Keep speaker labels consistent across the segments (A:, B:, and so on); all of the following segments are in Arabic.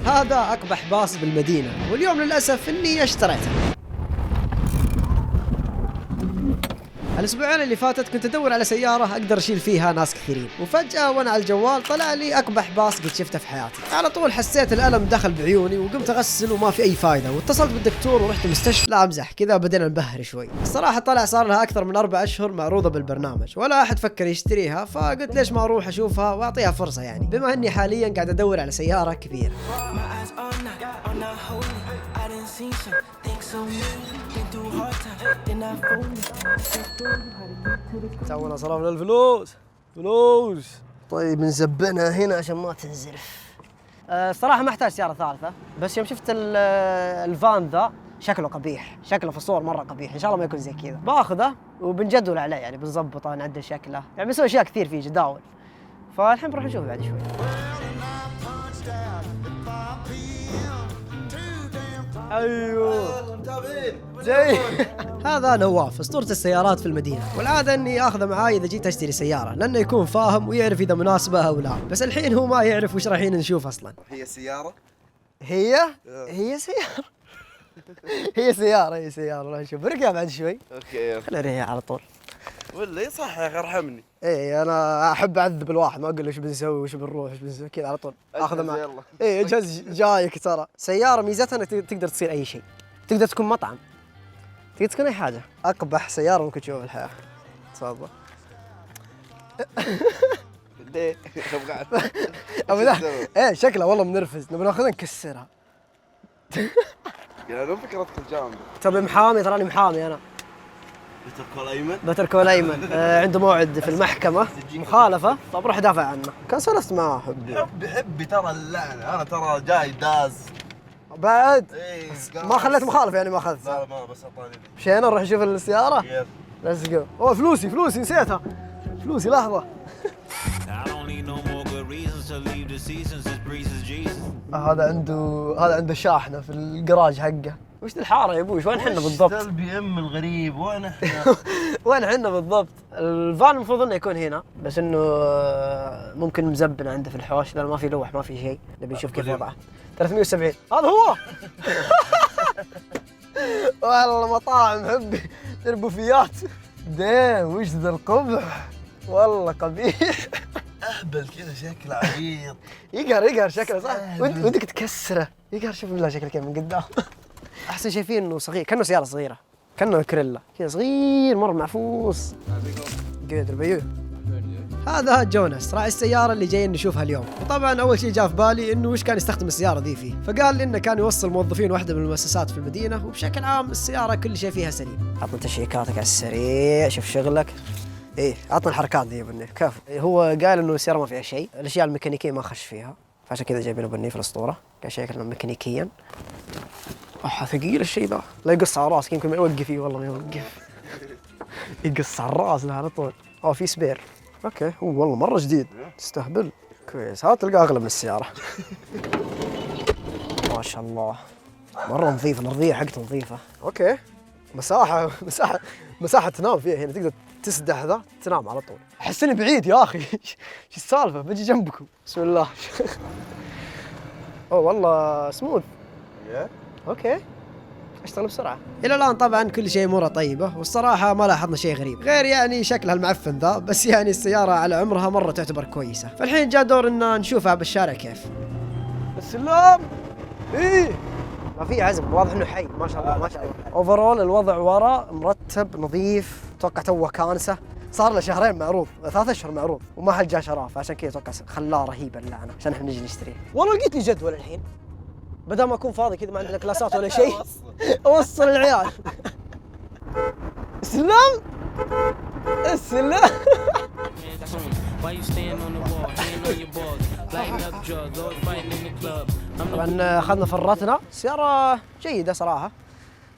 A: هذا أقبح باص بالمدينة، واليوم للأسف إني اشتريته. الأسبوعين اللي فاتت كنت أدور على سيارة أقدر أشيل فيها ناس كثيرين، وفجأة وأنا على الجوال طلع لي أقبح باص قد شفته في حياتي. على طول حسيت الألم دخل بعيوني وقمت أغسل وما في أي فايدة، واتصلت بالدكتور ورحت المستشفى. لا أمزح، كذا بدينا نبهر شوي. الصراحة طلع صار لها أكثر من 4 أشهر معروضة بالبرنامج، ولا أحد فكر يشتريها، فقلت ليش ما أروح أشوفها وأعطيها فرصة يعني، بما أني حاليا قاعد أدور على سيارة كبيرة. سوينا صرفنا الفلوس. طيب نزبنها هنا عشان ما تنزرف. الصراحة ما احتاج سيارة ثالثة، بس يوم شفت الفان ذا شكله قبيح، شكله في الصور مرة قبيح، إن شاء الله ما يكون زي كذا. باخذه وبنجدول عليه يعني، بنظبطه نعدل شكله، يعني بنسوي أشياء كثير فيه جداول. فالحين بنروح نشوفه بعد شوي. ايوه زي هذا نواف اسطورة السيارات في المدينة، والعادة اني اخذه معاي اذا جيت اشتري سيارة، لانه يكون فاهم ويعرف اذا مناسبة او لا. بس الحين هو ما يعرف وش رايحين نشوف اصلا.
B: هي سيارة
A: هي سيارة راح نشوف. برجع بعد شوي.
B: اوكي
A: خلينا نريح على طول.
B: ولا صح يا اخي ارحمني.
A: ايه انا احب اعذب الواحد، ما اقول له ايش بنسوي وش بنروح وش بنسوي كذا، على طول اخذه معي.
B: يلا
A: ايه اجهز جايك. ترى سيارة ميزتها انك تقدر تصير اي شيء، تقدر تكون مطعم، تقدر تكون اي حاجة. اقبح سيارة ممكن تشوفها في الحياة. تفضل.
B: ليه؟
A: ابدا. ايه شكلها والله منرفز، نبي ناخذها نكسرها.
B: يا لو فكرتك جامدة.
A: تبي محامي؟ تراني محامي انا. بتركول ايمن. عنده موعد في المحكمة مخالفة، طب روح دافع عنه. كان سولفت معاه.
B: حبي ترى اللعنة، انا ترى جاي داز
A: بعد.
B: إيه
A: ما خليت مخالفة يعني، ما اخذت.
B: لا ما بس اعطاني.
A: مشينا نروح نشوف السيارة.
B: يس
A: ليتس جو. اوه فلوسي نسيتها. فلوسي لحظة. هذا عنده شاحنة في الجراج حقه. وش الحارة يا ابوي؟ وين حنا بالضبط؟
B: وش البي ام الغريب؟ وين احنا؟
A: وين حنا بالضبط؟ الفان المفروض انه يكون هنا، بس انه ممكن مزبنة عنده في الحوش، لأنه ما في لوح ما في شيء. نبي نشوف كيف وضعه. 370 هذا هو. والله مطاعم حبي تربوفيات. دام وش ذا القبح، والله قبيح.
B: اهبل كذا شكله عبيط.
A: يقهر شكله صح. ودك تكسره. يقهر. شوف بالله شكله كيف من قدام. احسن شيء فيه انه صغير، كانه سياره صغيره، كانه كريلا كذا صغير مره معفوس. قدر بيو. هذا جوناس راعي السياره اللي جايين نشوفها اليوم. وطبعا اول شيء جاء في بالي انه وش كان يستخدم السياره ذي فيه، فقال لي انه كان يوصل موظفين واحده من المؤسسات في المدينه، وبشكل عام السياره كل شيء فيها سليم. عطنا تشيكاتك على السريع، شوف شغلك. ايه عطنا الحركات ذي يا بني كفو. هو قال انه السياره ما فيها شيء، الاشياء الميكانيكيه ما خش فيها، فعشان كذا جايبينه بني في الاسطوره. قال شكله ميكانيكيا. ثقيل الشيء ذا، لا يقص على راسك. يمكن ما يوقف فيه، والله ما يوقف. يقص على الراس ذا على طول. في سبير. اوكي هو والله مره جديد، تستهبل. كويس. هذا تلقاه اغلى من السياره. ما شاء الله مره نظيفه، الارضيه حقته نظيفه. اوكي مساحه تنام فيها هنا، تقدر تسدح ذا تنام على طول. احس اني بعيد يا اخي. شو السالفه؟ بجي جنبكم. بسم الله. اوه والله سموث. اوكي اشتغل بسرعه. الى الان طبعا كل شيء اموره طيبه، والصراحه ما لاحظنا شيء غريب غير يعني شكلها المعفن ذا، بس يعني السياره على عمرها مره تعتبر كويسه. فالحين جاء دور ان نشوفها بالشارع كيف. السلام. ايه ما في عزم، واضح انه حي. ما شاء الله ما شاء الله. اوفرول الوضع ورا مرتب نظيف. اتوقع توه كانسه، صار له 2 معروض 3 اشهر معروض، وما حد جاء شراه، فعشان كذا اتوقع خلاه رهيب اللعنه عشان احنا نجي نشتريه. والله لقيت لي جدول الحين، بدل ما اكون فاضي كذا ما عندنا كلاسات ولا شيء. اوصل العيال. السلام. طبعا اخذنا فرتنا. سيارة جيدة صراحة،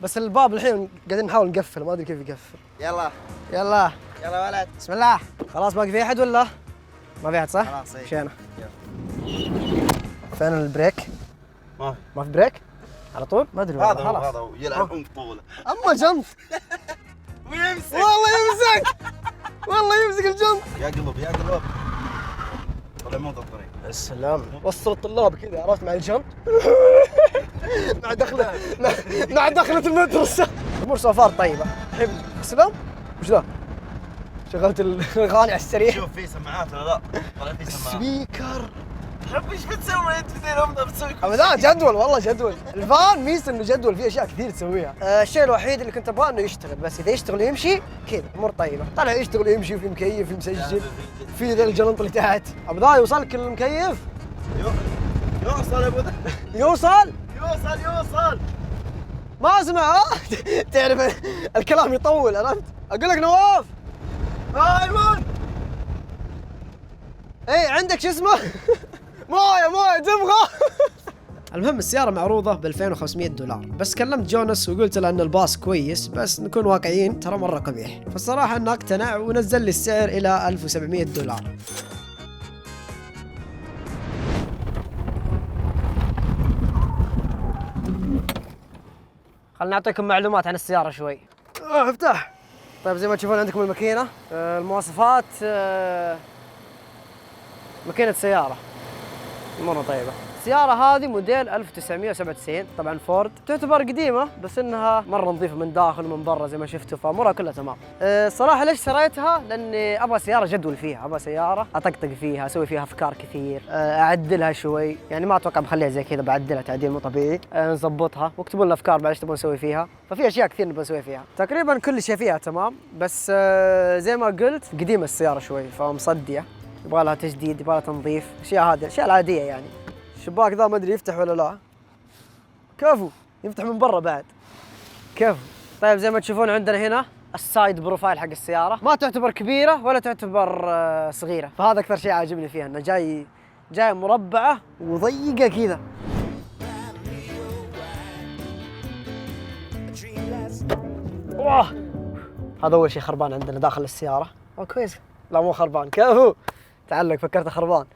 A: بس الباب الحين قاعدين نحاول نقفل، ما ادري كيف يقفل. يلا
B: ولد.
A: بسم الله. خلاص باقي في احد ولا ما في احد؟ صح
B: خلاص
A: مشينا. فين البريك؟
B: ما
A: في بريك على طول. ما ادري
B: هذا
A: خلاص.
B: هذا يلعب طوله.
A: اما جنط.
B: ويمسك
A: والله يمسك الجنط.
B: يا قلب عمود الطريق.
A: السلام. وصل الطلاب كذا عرفت مع الجنط. مع دخلة المدرسة. امور سوفار طيبة. الحين سلام. وش ذا؟ شغلت الاغاني على السريع.
B: شوف في سماعات ولا لا؟ طلع في سماعات.
A: سبيكر.
B: حب ايش بتسوي انت زي الامضه بتسوي؟
A: لا جدول والله جدول. الفان ميزته انه جدول فيه اشياء كثير تسويها. الشيء الوحيد اللي كنت ابغاه انه يشتغل، بس اذا يشتغل ويمشي كذا امور طيبه. طلع يشتغل ويمشي في مكيف في مسجل في ذا الجلنط اللي تحت. ابو ذا يوصلك المكيف؟
B: يوصل يا ابو ذا.
A: يوصل؟
B: يوصل.
A: ما اسمع. تعرف الكلام يطول عرفت؟ اقول لك نواف.
B: ايمن.
A: اي عندك شو اسمه؟ مويه تبغى؟ المهم السيارة معروضة ب $2500 بس كلمت جونس وقلت له ان الباص كويس بس نكون واقعيين ترى مرة قبيح، فالصراحة انه اقتنع ونزل لي السعر الى $1700. خلنا نعطيكم معلومات عن السيارة شوي. افتح. طيب زي ما تشوفون عندكم الماكينة، المواصفات ماكينة سيارة مرة طيبة. السيارة هذه موديل 1997 طبعا فورد، تعتبر قديمة بس انها مرة نظيفة من داخل ومن برا زي ما شفتوا، فامورها كلها تمام. الصراحة ليش شريتها؟ لاني ابغى سيارة جدول فيها، ابغى سيارة اطقطق فيها، اسوي فيها افكار كثير، اعدلها شوي، يعني ما اتوقع بخليها زي كذا، بعدلها تعديل مو طبيعي، نظبطها واكتبوا لنا افكار بعد ايش تبون نسوي فيها، ففي اشياء كثير نبغى نسوي فيها. تقريبا كل شيء فيها تمام، بس زي ما قلت قديمة السيارة شوي فمصدية، يبغى لها تجديد، يبغى لها تنظيف، اشياء هذه الاشياء العادية يعني. الشباك ذا ما ادري يفتح ولا لا. كفو يفتح من برا بعد. كفو. طيب زي ما تشوفون عندنا هنا السايد بروفايل حق السيارة، ما تعتبر كبيرة ولا تعتبر صغيرة، فهذا أكثر شيء عاجبني فيها، إنه جاي مربعة وضيقة كذا. واه هذا أول شيء خربان عندنا داخل السيارة. كويس. لا مو خربان، كفو. تعلق فكرته خربان.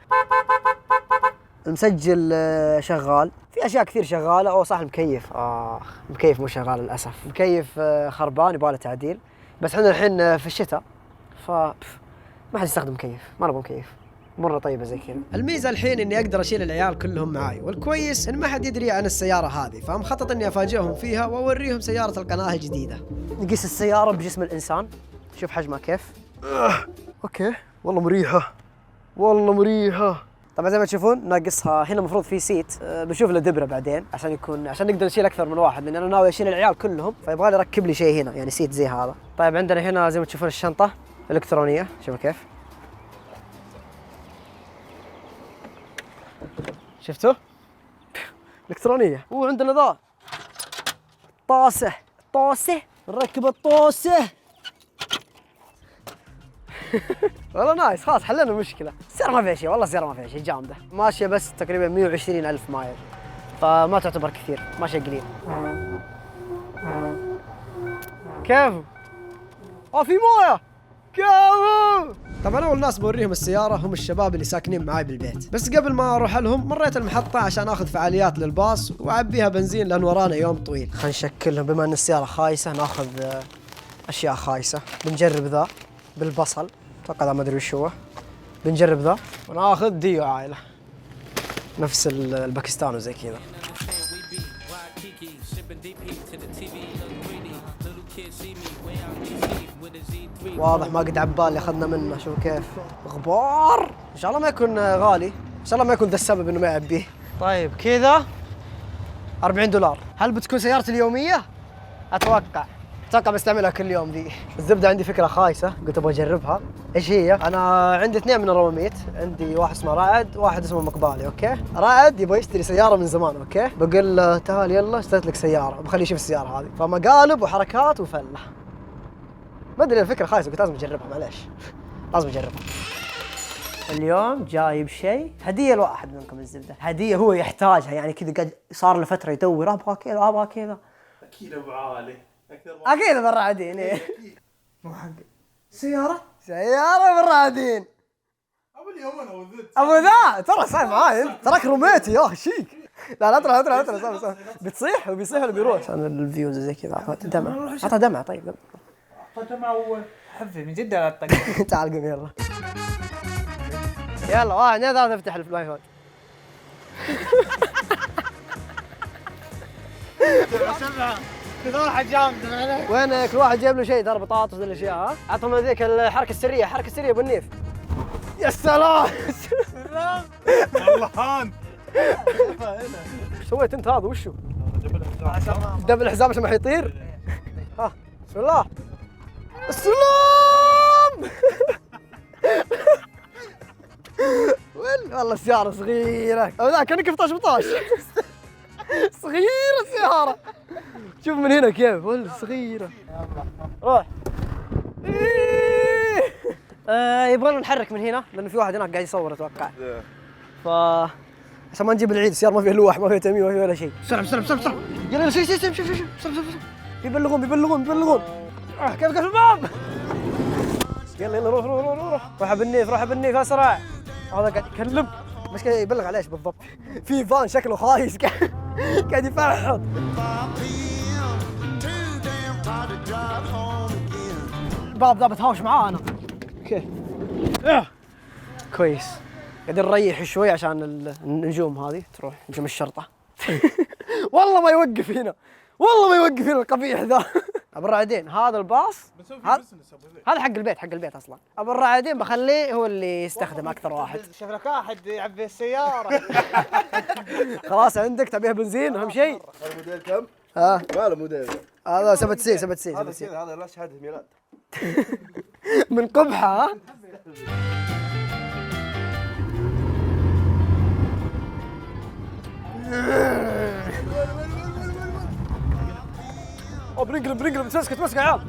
A: المسجل شغال، في اشياء كثير شغاله. صح المكيف، المكيف مو شغال للاسف، المكيف خربان يبغى له تعديل، بس احنا الحين في الشتاء ما حد يستخدم مكيف، ما نبغى مكيف، مرة طيبة زي كذا. الميزة الحين اني اقدر اشيل العيال كلهم معاي، والكويس ان ما حد يدري عن السيارة هذه، فمخطط اني افاجئهم فيها واوريهم سيارة القناة الجديدة. نقيس السيارة بجسم الانسان، شوف حجمها كيف. اوكي والله مريحة، والله مريحة. طبعا زي ما تشوفون ناقصها هنا، المفروض في سيت، بشوف له دبره بعدين عشان نقدر نشيل اكثر من واحد، لان انا ناوي اشيل العيال كلهم، فيبغى لي يركب لي شيء هنا يعني سيت زي هذا. طيب عندنا هنا زي ما تشوفون الشنطه الالكترونيه، شوفوا كيف، شفتوا الكترونيه. وعندنا ذا طاسه نركب الطاسه. والله نايس، خلاص حلينا المشكلة. السيارة ما فيها شيء، والله السيارة ما فيها شيء، جامدة، ماشية بس تقريبا 120,000 مايل، فما تعتبر كثير، ماشية قليل. كيفو؟ في موية! كيفو! طبعا أول ناس بوريهم السيارة هم الشباب اللي ساكنين معاي بالبيت، بس قبل ما أروح لهم مريت المحطة عشان آخذ فعاليات للباص وأعبيها بنزين لأن ورانا يوم طويل. خلينا نشكلهم، بما أن السيارة خايسة ناخذ أشياء خايسة. بنجرب ذا بالبصل، اتوقع ذا ما ادري وش هو، بنجرب ذا وناخذ ديو عائله نفس الباكستان وزي كذا. واضح ما قد عبال اللي اخذنا منه، شوف كيف غبار. ان شاء الله ما يكون غالي، ان شاء الله ما يكون ذا السبب انه ما يعبيه. طيب كذا $40. هل بتكون سيارتي اليوميه؟ اتوقع بستعملها كل يوم ذي. الزبده عندي فكره خايسه قلت ابغى اجربها. ايش هي؟ انا عندي 2 من الروميت، عندي واحد اسمه رائد واحد اسمه مقبالي. اوكي، رائد يبغى يشتري سياره من زمان، اوكي، بقول له تعال يلا اشتريت لك سياره، بخليه يشوف السياره هذه، فمقالب وحركات وفله. ما ادري الفكره خايسه، قلت لازم اجربها، معليش لازم اجربها. اليوم جايب شيء هديه لواحد منكم، الزبده هديه هو يحتاجها، يعني كذا قد صار له فتره يدور ابغى كذا ابغى كذا.
B: اكيد ابو عالي
A: اكيد بالرعدين. ايه مو حق سيارة بالرعدين.
B: ابو اليوم انا وذت
A: ابو ذا ترى صاير معاي انت، تراك روميتي يا شيك. لا لا ترى بتصيح وبيصيح ولا بيروح عشان الفيوز زي كذا. اعطى دمعة، اعطى دمعة. طيب
C: اعطى دمعة وحفي من جد لا تطق.
A: تعال قوم يلا. يلا 1 2 3 افتح الواي فاي.
C: كل واحد جامد.
A: وين كل واحد جايب له شيء ترى بطاطس والاشياء ها؟ عطهم ذيك الحركه السريه، حركه سريه ابو النيف. يا سلام.
B: والله هان.
A: ايش سويت انت هذا وشو؟ دب الحزام عشان ما حيطير. ها بسم الله. السلام. والله السيارة صغيرة، أو ذا كأنك 15 بطاش. صغيرة السيارة. شوف من هنا كيف، والله صغيرة. روح. يبغون نحرك من هنا لأنه في واحد هناك قاعد يصور أتوقع. ف عشان ما نجيب العيد، السيارة ما فيها لوح، ما فيها تميم، ما فيها ولا شيء. بسرعة بسرعة بسرعة بسرعة. يلا شوف شوف شوف شوف بسرعة. بيبلغون. كيف الباب؟ يلا روح روح بالنيف اسرع. هذا قاعد يكلم مشكلة يبلغ على ايش بالضبط؟ في فان شكله خايس قاعد يفحط. الباب ذا بتهاوش معاه انا. اوكي كويس. قاعدين نريح شوي عشان النجوم هذه تروح، نجوم الشرطة. والله ما يوقف هنا القبيح ذا. ابو الرعدين هذا الباص هذا حق البيت اصلا. ابو الرعدين بخليه هو اللي يستخدم اكثر واحد.
C: شوف لك واحد يعبي السيارة.
A: خلاص عندك تبيها بنزين اهم شيء.
B: الموديل كم؟
A: ها
B: ما له موديل.
A: هذا 7 سي.
B: هذا لا شهادة ميلاد.
A: من قبحة ها. بنقلب تمسك يا عيال.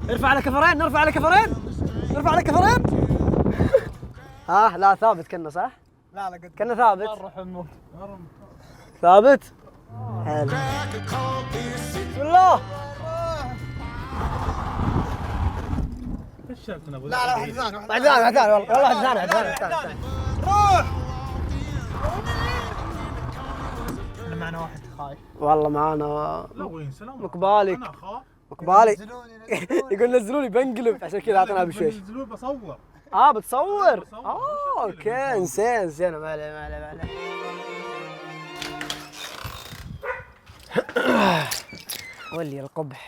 A: نرفع على كفرين. ها لا ثابت كنا صح؟
C: لا قد
A: كنا ثابت.
C: روح امه.
A: ثابت؟ حلو. بسم الله.
C: لا واحد ثاني
A: والله واحد ثاني.
C: روح. احنا معنا واحد خايف.
A: والله معانا
C: لا وين سلام.
A: مقبالك. يقول نزلوني بنقلب عشان كذا اعطينا بشويش.
C: نزلوني بصور.
A: بتصور؟ اوكي نسينا ما عليه.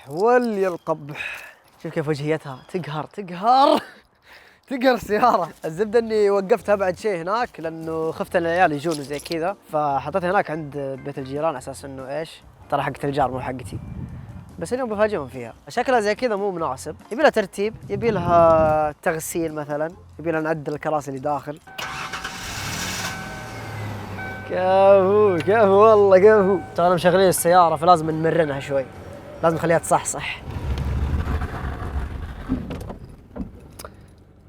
A: ولي القبح. شوف كيف وجهيتها تقهر السيارة. الزبدة اني وقفتها ابعد شيء هناك لانه خفت ان العيال يجون وزي كذا، فحطيتها هناك عند بيت الجيران على اساس انه ايش؟ ترى حقة الجار مو حقتي. بس اليوم بفاجئهم فيها، شكلها زي كذا مو مناسب، يبي لها ترتيب، يبي لها تغسيل مثلا، يبي لها نعدل الكراسي اللي داخل. كفو والله كفو. ترى مشغلين السيارة فلازم نمرنها شوي، لازم نخليها تصحصح.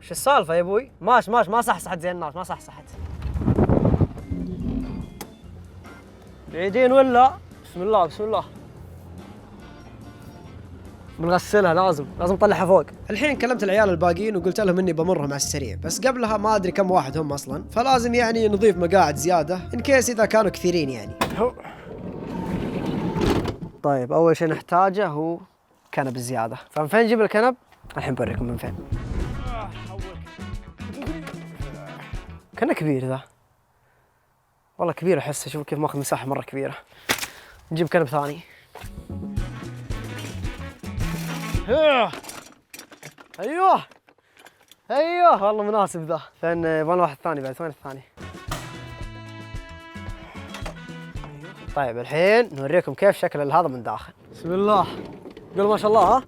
A: وش السالفة يا ابوي؟ ماش ما صحصحت زي الناس، ما صحصحت. بعيدين ولا؟ بسم الله. بنغسلها لازم نطلعها فوق. الحين كلمت العيال الباقيين وقلت لهم اني بمرهم على السريع، بس قبلها ما ادري كم واحد هم اصلا، فلازم يعني نضيف مقاعد زيادة ان كيس اذا كانوا كثيرين يعني. طيب اول شيء نحتاجه هو كنب زيادة، فمن فين نجيب الكنب؟ الحين بوريكم من فين. كأنه كبير ذا، والله كبير احسه. شوف كيف ماخذ مساحة مرة كبيرة. نجيب كنب ثاني. ايوه والله مناسب ذا. فين يبغى واحد ثاني بعد؟ وين الثاني؟ طيب الحين نوريكم كيف شكل هذا من داخل. بسم الله. قول ما شاء الله. ها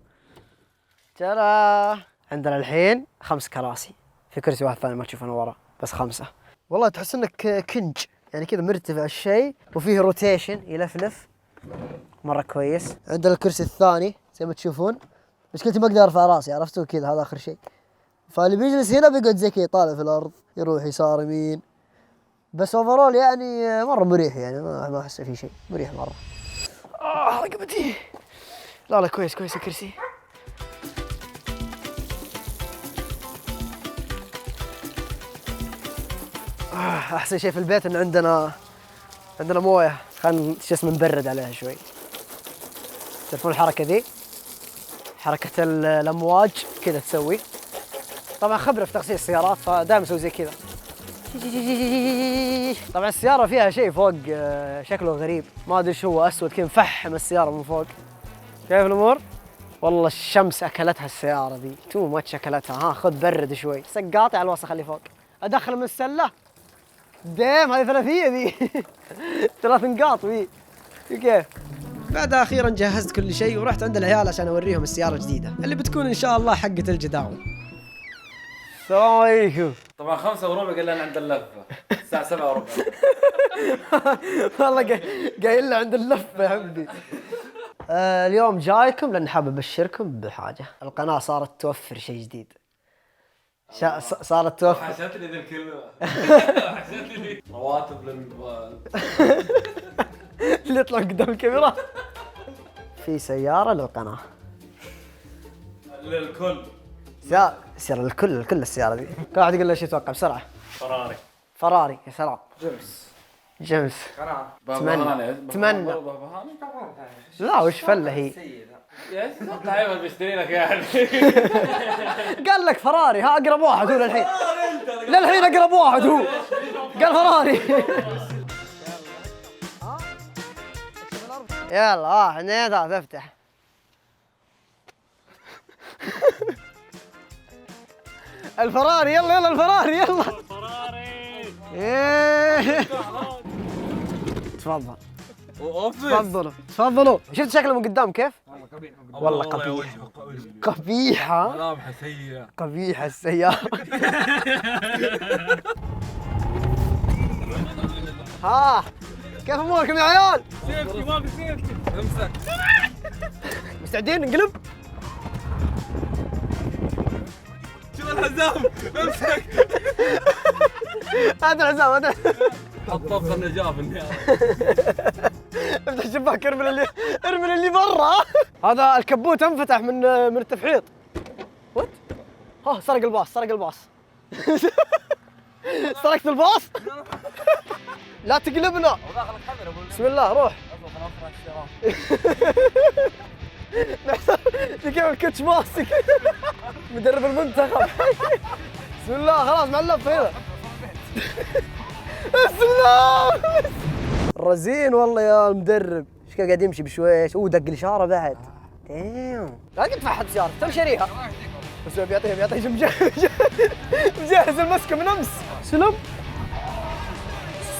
A: ترى عندنا الحين 5 كراسي، في كرسي واحد ثاني ما تشوفونه ورا، بس 5. والله تحس انك كنج يعني كذا مرتفع الشيء وفيه روتيشن يلفلف مره كويس. عندنا الكرسي الثاني زي ما تشوفون، مشكلتي ما اقدر ارفع راسي، عرفتوا كذا، هذا اخر شيء. فاللي بيجلس هنا بيقعد زي كذا يطالع في الارض، يروح يسار يمين. بس اوفرول يعني مره مريح، يعني ما احس فيه شيء، مريح مره. رقبتي. لا كويس الكرسي. احسن شيء في البيت انه عندنا مويه، خلينا شو اسمه نبرد عليها شوي. تعرفون الحركه ذي؟ حركه الامواج كذا تسوي. طبعا خبره في تغسيل السيارات فدائما اسوي زي كذا. طبعا السيارة فيها شيء فوق شكله غريب، ما ادري شو هو، اسود كذا مفحم السيارة من فوق. شايف الامور؟ والله الشمس اكلتها السيارة ذي، تو ماتش اكلتها. ها خذ برد شوي، سقاطي على الوسخ اللي فوق. ادخل من السلة. ديم هذه ثلاثية ذي. 3 نقاط ذي. كيف؟ بعدها اخيرا جهزت كل شيء ورحت عند العيال عشان اوريهم السيارة الجديدة اللي بتكون ان شاء الله حقة الجداول. السلام عليكم.
D: طبعا 5:15 قال لنا عند اللفة الساعة 7:15.
A: والله قايل له عند اللفة يا حبي. اليوم جايكم لأن حابب أبشركم بحاجة. القناة صارت توفر شيء جديد. صارت توفر.
D: حشتني ذي الكلمة. حشتني رواتب للموبايل.
A: اللي يطلع قدام الكاميرا. في سيارة للقناة.
D: للكل.
A: سيارة الكل السيارة دي. كل واحد يقول له شو يتوقع بسرعة. فراري يا سلام. جيمس. تمنى. لا وش فله هي؟
D: يا دائما بيشتري لك يعني.
A: قال لك فراري، ها اقرب واحد هو للحين. للحين اقرب واحد هو. قال فراري. يلا 1 2 3 افتح. الفراري يلا الفراري يلا. ايه تفضل. تفضلوا. شفت شكله من قدام كيف؟ والله قبيحة.
D: ملامحه سيئة.
A: قبيحة السيارة. ها كيف اموركم يا عيال؟
D: سيفتي ما في سيفتي. امسك.
A: مستعدين نقلب؟
D: شوف الحزام. امسك.
A: هذا الحزام هذا.
D: حط طبخ النجاة في النهاية.
A: افتح الشباك ارمي اللي برا. هذا الكبوت انفتح من التفحيط. وات؟ ها سرق الباص. سرقت الباص؟ لا تقلبنا. بسم الله روح. كيف الكوتش ماسك. مدرب المنتخب. بسم الله خلاص مع اللفة هنا. بسم الله. رزين والله يا المدرب. ايش كان قاعد يمشي بشويش. دق الاشاره بعد. دايم لا قد فحت سيارته تو شاريها. بس بيعطيه مجهز المسكه من امس.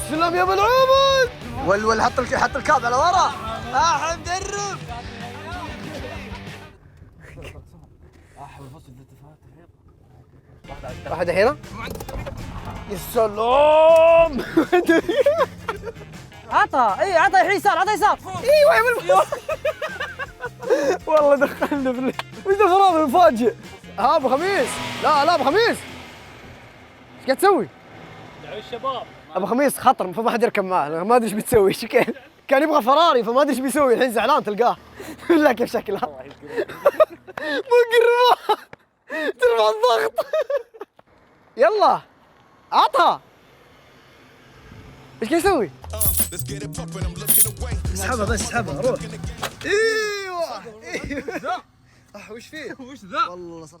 A: سلم يا ابو العومد. ول حط الكاب على ورا. مدرب. واحدة هنا. يا سلام. عطى يسار. ايوه والله دخلنا في وش ذا الفراغ المفاجئ؟ ها ابو خميس. لا ابو خميس. ايش قاعد تسوي؟
C: دعوا الشباب.
A: ابو خميس خطر فما حد يركب معه، ما ادري ايش بتسوي. ايش كان يبغى فراري فما ادري ايش بيسوي الحين. زعلان تلقاه. لا كيف شكلها. مقربة. ترفع الضغط. يلا عطها. ايش قاعد يسوي؟ اسحبها بس اسحبها روح. ايوه وش فيه؟ وش ذا؟ والله صرت